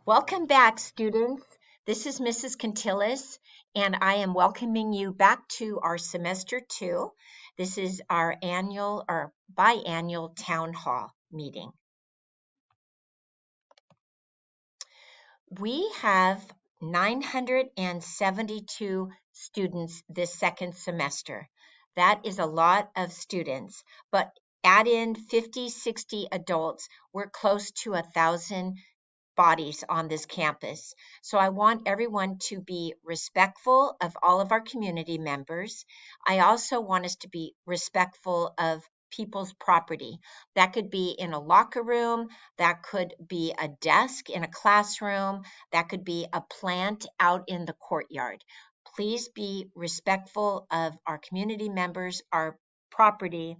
Welcome back, students. This is Mrs. Cantillis, and I am welcoming you back to our semester 2. This is our annual or biannual town hall meeting. We have 972 students this second semester. That is a lot of students, but add in 50, 60 adults, we're close to 1,000 bodies on this campus. So I want everyone to be respectful of all of our community members. I also want us to be respectful of people's property. That could be in a locker room, that could be a desk in a classroom, that could be a plant out in the courtyard. Please be respectful of our community members, our property,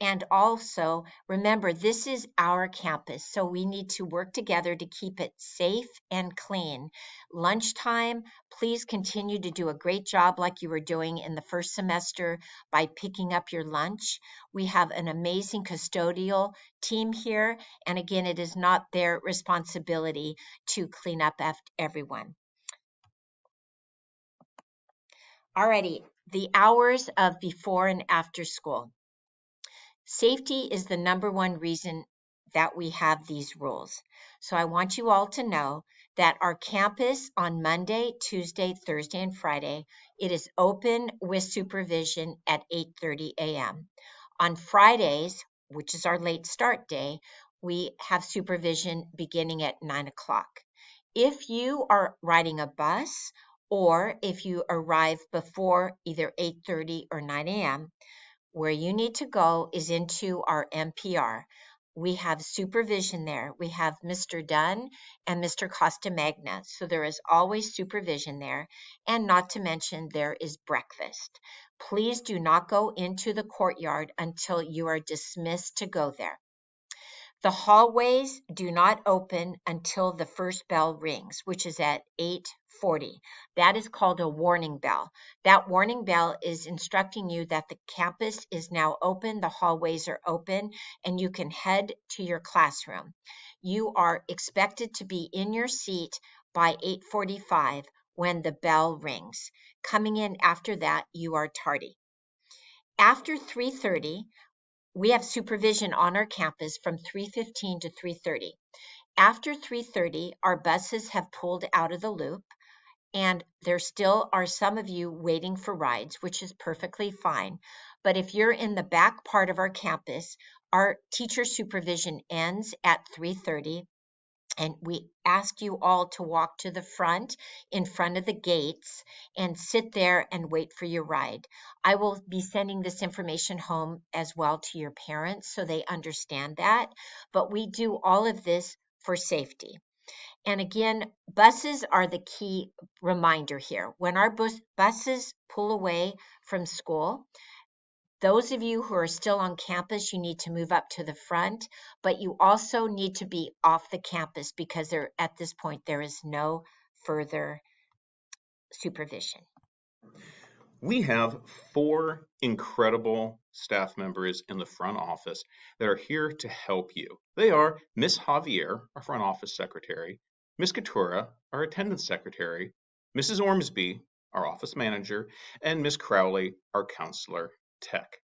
and also remember, this is our campus, so we need to work together to keep it safe and clean. Lunchtime, please continue to do a great job like you were doing in the first semester by picking up your lunch. We have an amazing custodial team here, and again, it is not their responsibility to clean up after everyone. Alrighty, the hours of before and after school. Safety is the number one reason that we have these rules. So I want you all to know that our campus on Monday, Tuesday, Thursday, and Friday, it is open with supervision at 8:30 a.m. On Fridays, which is our late start day, we have supervision beginning at 9 o'clock. If you are riding a bus or if you arrive before either 8:30 or 9 a.m., where you need to go is into our MPR. We have supervision there. We have Mr. Dunn and Mr. Costamagna. So there is always supervision there. And not to mention, there is breakfast. Please do not go into the courtyard until you are dismissed to go there. The hallways do not open until the first bell rings, which is at 8:40. That is called a warning bell. That warning bell is instructing you that the campus is now open, the hallways are open, and you can head to your classroom. You are expected to be in your seat by 8:45 when the bell rings. Coming in after that, you are tardy. After 3:30, we have supervision on our campus from 3:15 to 3:30. After 3:30, our buses have pulled out of the loop, and there still are some of you waiting for rides, which is perfectly fine. But if you're in the back part of our campus, our teacher supervision ends at 3:30. And we ask you all to walk to the front, in front of the gates, and sit there and wait for your ride. I will be sending this information home as well to your parents so they understand that. But we do all of this for safety. And again, buses are the key reminder here. When our buses pull away from school, those of you who are still on campus, you need to move up to the front, but you also need to be off the campus because at this point there is no further supervision. We have 4 incredible staff members in the front office that are here to help you. They are Miss Javier, our front office secretary, Miss Katura, our attendance secretary, Mrs. Ormsby, our office manager, and Miss Crowley, our counselor tech.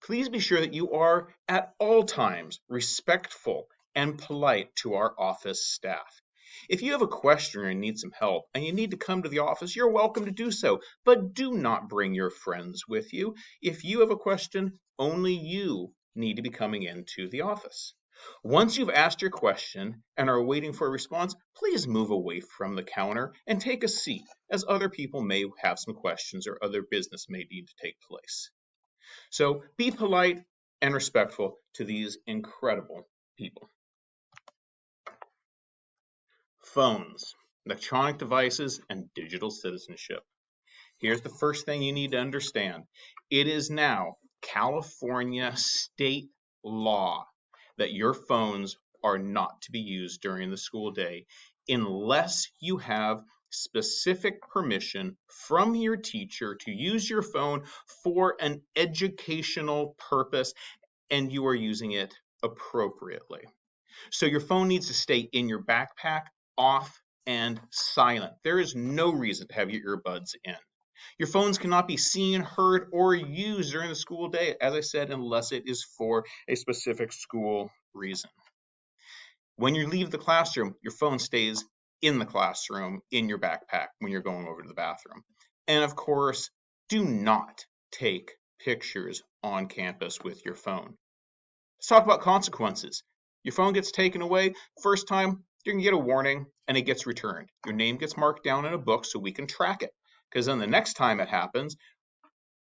Please be sure that you are at all times respectful and polite to our office staff. If you have a question or need some help and you need to come to the office, you're welcome to do so, but do not bring your friends with you. If you have a question, only you need to be coming into the office. Once you've asked your question and are waiting for a response, please move away from the counter and take a seat, as other people may have some questions or other business may need to take place. So be polite and respectful to these incredible people. Phones, electronic devices, and digital citizenship. Here's the first thing you need to understand. It is now California state law that your phones are not to be used during the school day unless you have specific permission from your teacher to use your phone for an educational purpose and you are using it appropriately. So your phone needs to stay in your backpack off and silent. There is no reason to have your earbuds in. Your phones cannot be seen, heard, or used during the school day, as I said, unless it is for a specific school reason. When you leave the classroom, your phone stays in the classroom in your backpack when you're going over to the bathroom. And of course, do not take pictures on campus with your phone. Let's talk about consequences. Your phone gets taken away. First time, you can get a warning and it gets returned. Your name gets marked down in a book so we can track it. Because then the next time it happens,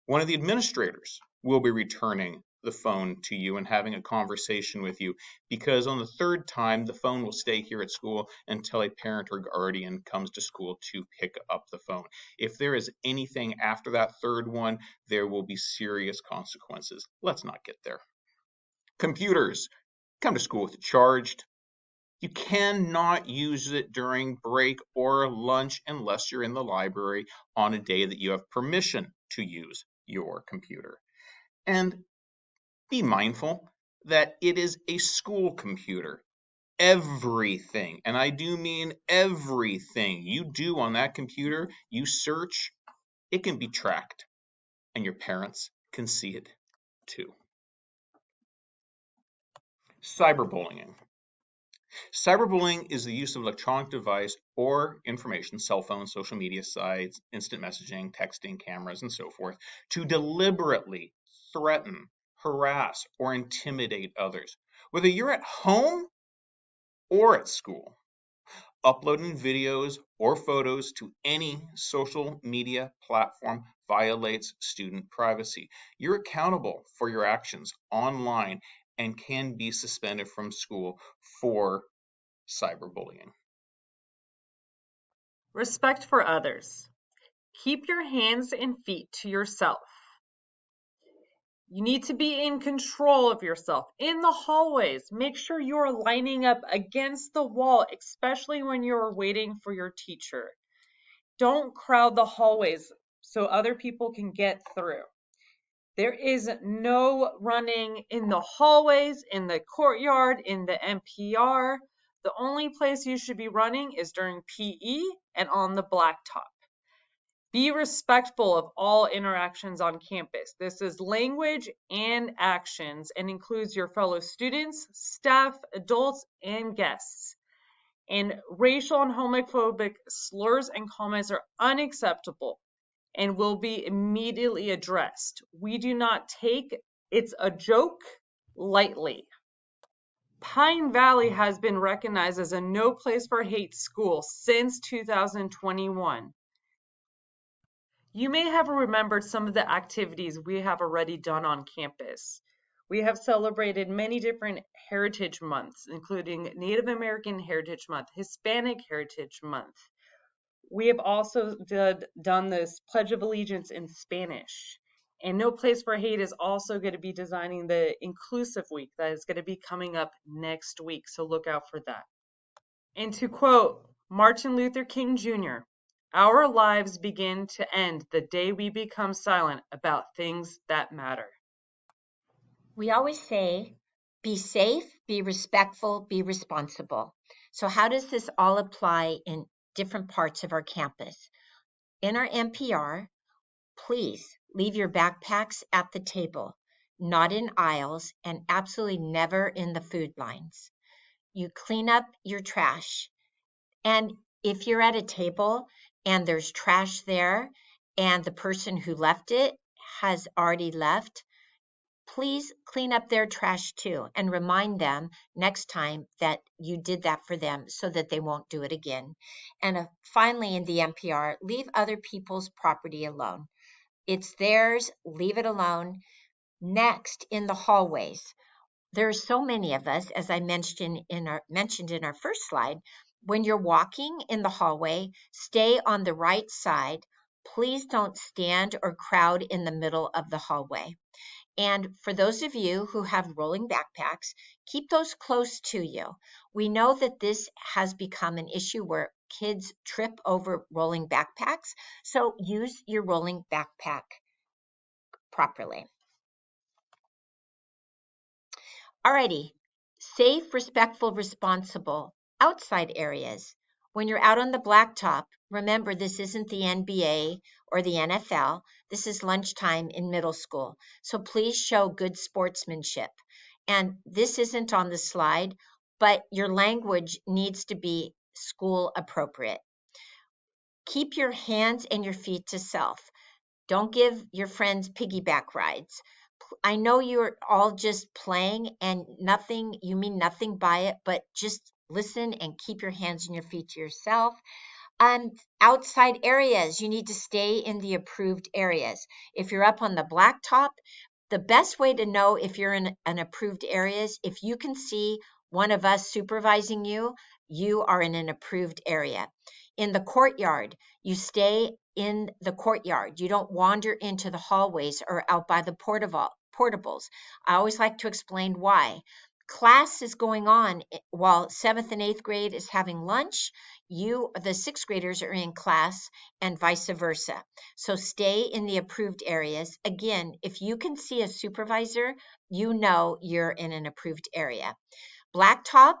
one of the administrators will be returning the phone to you and having a conversation with you, because on the third time, the phone will stay here at school until a parent or guardian comes to school to pick up the phone. If there is anything after that third one, there will be serious consequences. Let's not get there. Computers. Come to school with it charged. You cannot use it during break or lunch unless you're in the library on a day that you have permission to use your computer. And be mindful that it is a school computer. Everything, and I do mean everything you do on that computer, you search, it can be tracked, and your parents can see it too. Cyberbullying. Cyberbullying is the use of electronic device or information, cell phones, social media sites, instant messaging, texting, cameras, and so forth, to deliberately threaten, harass, or intimidate others, whether you're at home or at school. Uploading videos or photos to any social media platform violates student privacy. You're accountable for your actions online and can be suspended from school for cyberbullying. Respect for others. Keep your hands and feet to yourself. You need to be in control of yourself. In the hallways, make sure you're lining up against the wall, especially when you're waiting for your teacher. Don't crowd the hallways so other people can get through. There is no running in the hallways, in the courtyard, in the NPR. The only place you should be running is during PE and on the blacktop. Be respectful of all interactions on campus. This is language and actions and includes your fellow students, staff, adults, and guests. And racial and homophobic slurs and comments are unacceptable and will be immediately addressed. We do not take "it's a joke" lightly. Pine Valley has been recognized as a no place for hate school since 2021. You may have remembered some of the activities we have already done on campus. We have celebrated many different heritage months, including Native American Heritage Month, Hispanic Heritage Month. We have also done this Pledge of Allegiance in Spanish. And No Place for Hate is also going to be designing the Inclusive Week that is going to be coming up next week, so look out for that. And to quote Martin Luther King Jr., "Our lives begin to end the day we become silent about things that matter." We always say, be safe, be respectful, be responsible. So how does this all apply in different parts of our campus? In our NPR, please leave your backpacks at the table, not in aisles, and absolutely never in the food lines. You clean up your trash. And if you're at a table and there's trash there and the person who left it has already left, please clean up their trash too and remind them next time that you did that for them so that they won't do it again. And finally, in the NPR, leave other people's property alone. It's theirs, leave it alone. Next, in the hallways, there are so many of us, as I mentioned in our first slide. When you're walking in the hallway, stay on the right side. Please don't stand or crowd in the middle of the hallway. And for those of you who have rolling backpacks, keep those close to you. We know that this has become an issue where kids trip over rolling backpacks, so use your rolling backpack properly. Alrighty, safe, respectful, responsible outside areas. When you're out on the blacktop, remember this isn't the NBA or the NFL. This is lunchtime in middle school. So please show good sportsmanship. And this isn't on the slide, but your language needs to be school appropriate. Keep your hands and your feet to self. Don't give your friends piggyback rides. I know you're all just playing and you mean nothing by it, but just listen and keep your hands and your feet to yourself. Outside areas, you need to stay in the approved areas. If you're up on the blacktop, the best way to know if you're in an approved areas, if you can see one of us supervising you, you are in an approved area. In the courtyard, you stay in the courtyard. You don't wander into the hallways or out by the portables. I always like to explain why. Class is going on while 7th and 8th grade is having lunch. The 6th graders are in class and vice versa. So stay in the approved areas. Again, if you can see a supervisor, you know you're in an approved area. Blacktop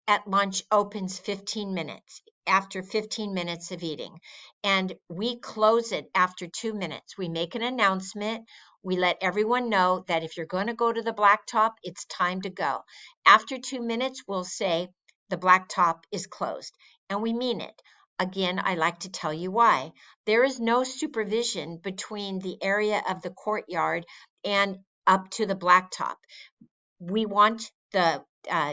at lunch opens 15 minutes after 15 minutes of eating, and we close it after 2 minutes. We make an announcement. We let everyone know that if you're going to go to the blacktop, it's time to go. After 2 minutes, we'll say the blacktop is closed, and we mean it. Again, I like to tell you why. There is no supervision between the area of the courtyard and up to the blacktop. We want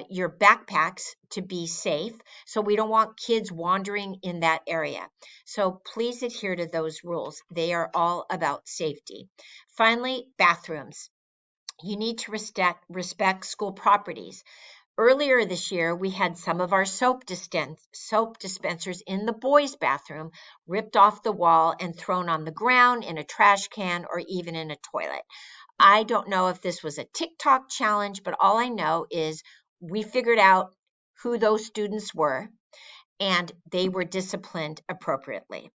your backpacks to be safe, so we don't want kids wandering in that area. So please adhere to those rules. They are all about safety. Finally, bathrooms. You need to respect school properties. Earlier this year, we had some of our soap dispensers in the boys' bathroom ripped off the wall and thrown on the ground, in a trash can, or even in a toilet. I don't know if this was a TikTok challenge, but all I know is we figured out who those students were and they were disciplined appropriately.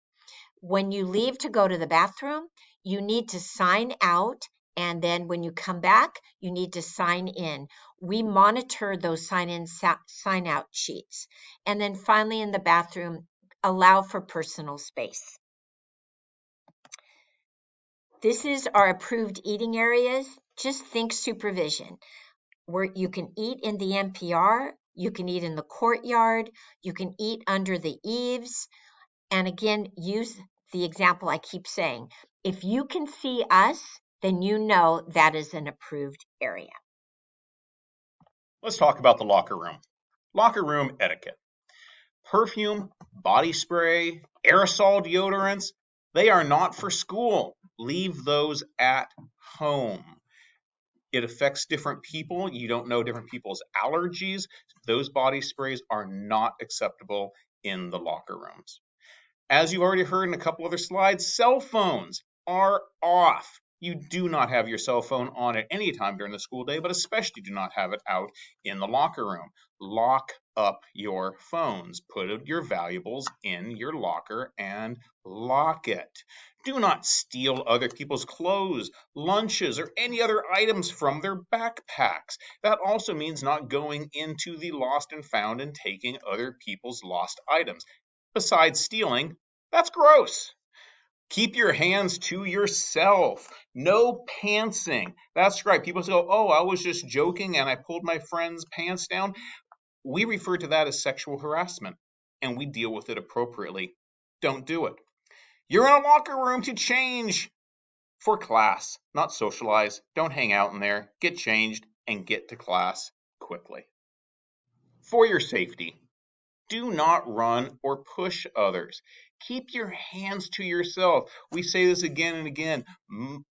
When you leave to go to the bathroom, you need to sign out, and then when you come back, you need to sign in. We monitor those sign-in, sign-out sheets. And then finally in the bathroom, allow for personal space. This is our approved eating areas. Just think supervision. Where you can eat in the NPR, you can eat in the courtyard, you can eat under the eaves. And again, use the example I keep saying. If you can see us, then you know that is an approved area. Let's talk about the locker room. Locker room etiquette. Perfume, body spray, aerosol deodorants, they are not for school. Leave those at home. It affects different people. You don't know different people's allergies. Those body sprays are not acceptable in the locker rooms. As you already heard in a couple other slides, cell phones are off. You do not have your cell phone on at any time during the school day, but especially do not have it out in the locker room. Lock up your phones. Put your valuables in your locker and lock it. Do not steal other people's clothes, lunches, or any other items from their backpacks. That also means not going into the lost and found and taking other people's lost items. Besides stealing, that's gross. Keep your hands to yourself. No pantsing. That's right. People say, oh, I was just joking and I pulled my friend's pants down. We refer to that as sexual harassment, and we deal with it appropriately. Don't do it. You're in a locker room to change for class, not socialize. Don't hang out in there. Get changed and get to class quickly. For your safety, do not run or push others. Keep your hands to yourself. We say this again and again.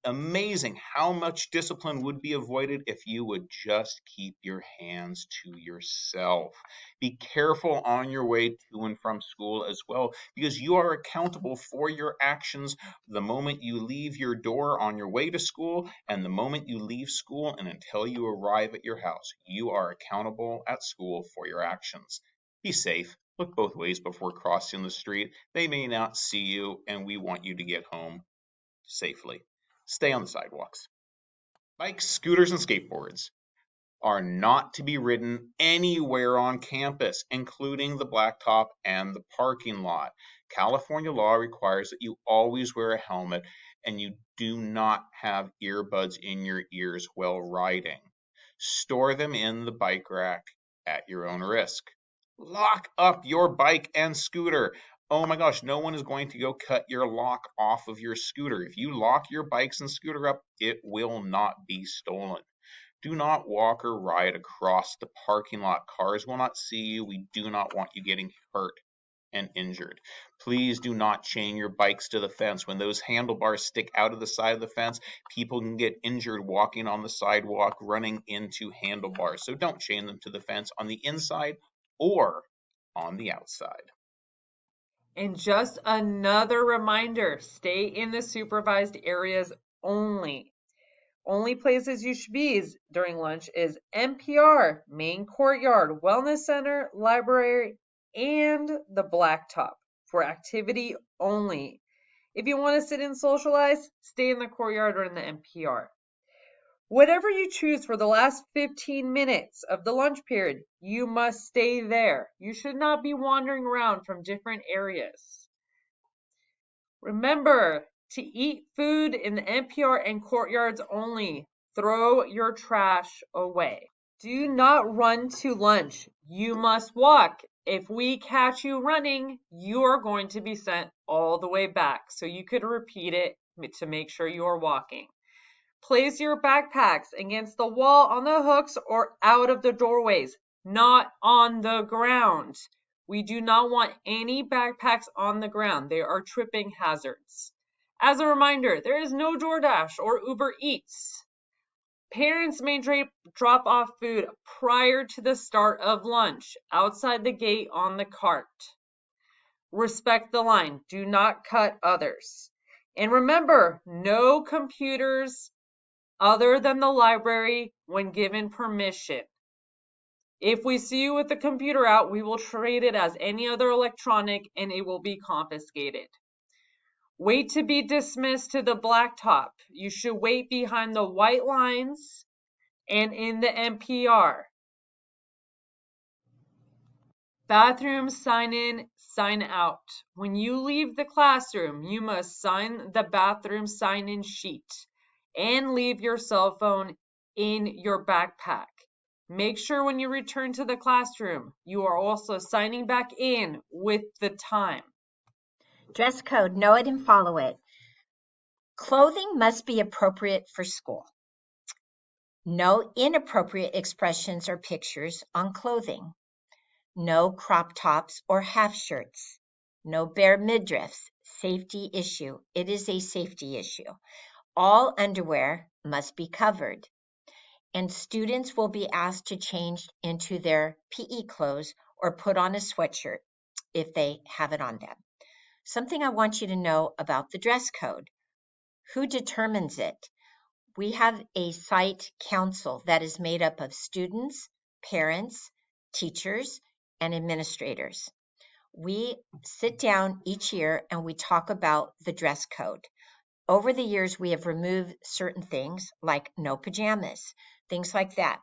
Amazing how much discipline would be avoided if you would just keep your hands to yourself. Be careful on your way to and from school as well, because you are accountable for your actions the moment you leave your door on your way to school and the moment you leave school and until you arrive at your house. You are accountable at school for your actions. Be safe. Look both ways before crossing the street. They may not see you, and we want you to get home safely. Stay on the sidewalks. Bikes, scooters, and skateboards. are not to be ridden anywhere on campus, including the blacktop and the parking lot. California law requires that you always wear a helmet and you do not have earbuds in your ears while riding. Store them in the bike rack at your own risk. Lock up your bike and scooter. Oh my gosh, no one is going to go cut your lock off of your scooter. If you lock your bikes and scooter up, it will not be stolen. Do not walk or ride across the parking lot. Cars will not see you. We do not want you getting hurt and injured. Please do not chain your bikes to the fence. When those handlebars stick out of the side of the fence, people can get injured walking on the sidewalk, running into handlebars. So don't chain them to the fence on the inside or on the outside. And just another reminder, stay in the supervised areas only. Only places you should be during lunch is NPR, main courtyard, wellness center, library, and the blacktop for activity only. If you want to sit and socialize, stay in the courtyard or in the NPR. Whatever you choose for the last 15 minutes of the lunch period, you must stay there. You should not be wandering around from different areas. Remember to eat food in the NPR and courtyards only. Throw your trash away. Do not run to lunch. You must walk. If we catch you running, you are going to be sent all the way back. So you could repeat it to make sure you are walking. Place your backpacks against the wall on the hooks or out of the doorways, not on the ground. We do not want any backpacks on the ground. They are tripping hazards. As a reminder, there is no DoorDash or Uber Eats. Parents may drop off food prior to the start of lunch outside the gate on the cart. Respect the line. Do not cut others. And remember, no computers other than the library when given permission. If we see you with the computer out, we will trade it as any other electronic and it will be confiscated. Wait to be dismissed to the blacktop. You should wait behind the white lines and in the NPR. Bathroom sign in, sign out. When you leave the classroom, you must sign the bathroom sign in sheet and leave your cell phone in your backpack. Make sure when you return to the classroom, you are also signing back in with the time. Dress code, know it and follow it. Clothing must be appropriate for school. No inappropriate expressions or pictures on clothing. No crop tops or half shirts. No bare midriffs. Safety issue. It is a safety issue. All underwear must be covered. And students will be asked to change into their PE clothes or put on a sweatshirt if they have it on them. Something I want you to know about the dress code. Who determines it? We have a site council that is made up of students, parents, teachers, and administrators. We sit down each year and we talk about the dress code. Over the years, we have removed certain things like no pajamas, things like that.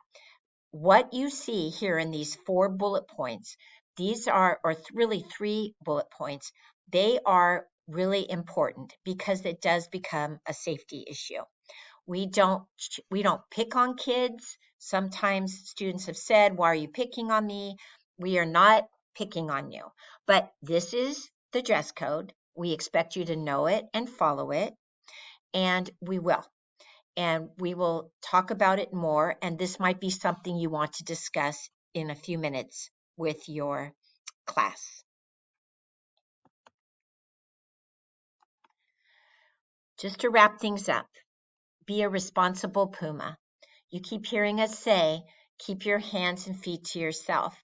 What you see here in these 4 bullet points, these are, or really 3 bullet points, they are really important because it does become a safety issue. We don't pick on kids. Sometimes students have said, why are you picking on me? We are not picking on you, but this is the dress code. We expect you to know it and follow it, and we will. And we will talk about it more, and this might be something you want to discuss in a few minutes with your class. Just to wrap things up, be a responsible Puma. You keep hearing us say, keep your hands and feet to yourself.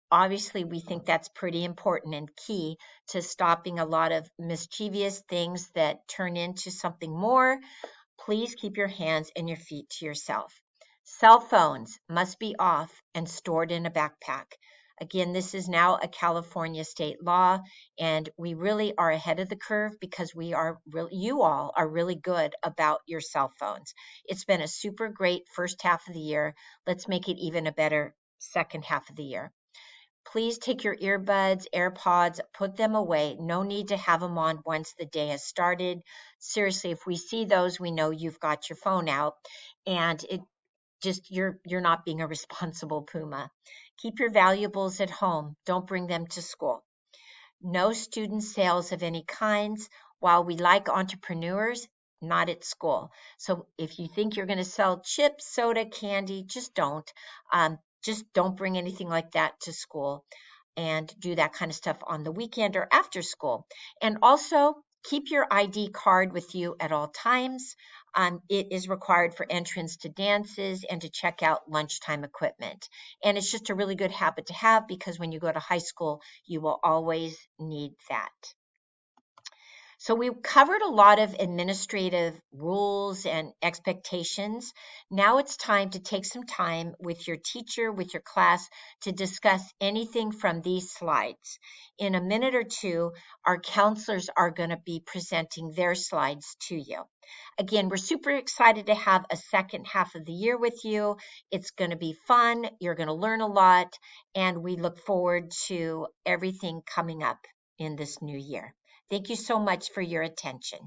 Obviously, we think that's pretty important and key to stopping a lot of mischievous things that turn into something more. Please keep your hands and your feet to yourself. Cell phones must be off and stored in a backpack. Again, this is now a California state law, and we really are ahead of the curve because you all are really good about your cell phones. It's been a super great first half of the year. Let's make it even a better second half of the year. Please take your earbuds, AirPods, put them away. No need to have them on once the day has started. Seriously, if we see those, we know you've got your phone out, and you're not being a responsible Puma. Keep your valuables at home. Don't bring them to school. No student sales of any kinds. While we like entrepreneurs, not at school. So if you think you're going to sell chips, soda, candy, just don't. Just don't bring anything like that to school, and do that kind of stuff on the weekend or after school. And also keep your ID card with you at all times. It is required for entrance to dances and to check out lunchtime equipment. And it's just a really good habit to have because when you go to high school, you will always need that. So we covered a lot of administrative rules and expectations. Now it's time to take some time with your teacher, with your class, to discuss anything from these slides. In a minute or two, our counselors are going to be presenting their slides to you. Again, we're super excited to have a second half of the year with you. It's going to be fun. You're going to learn a lot, and we look forward to everything coming up in this new year. Thank you so much for your attention.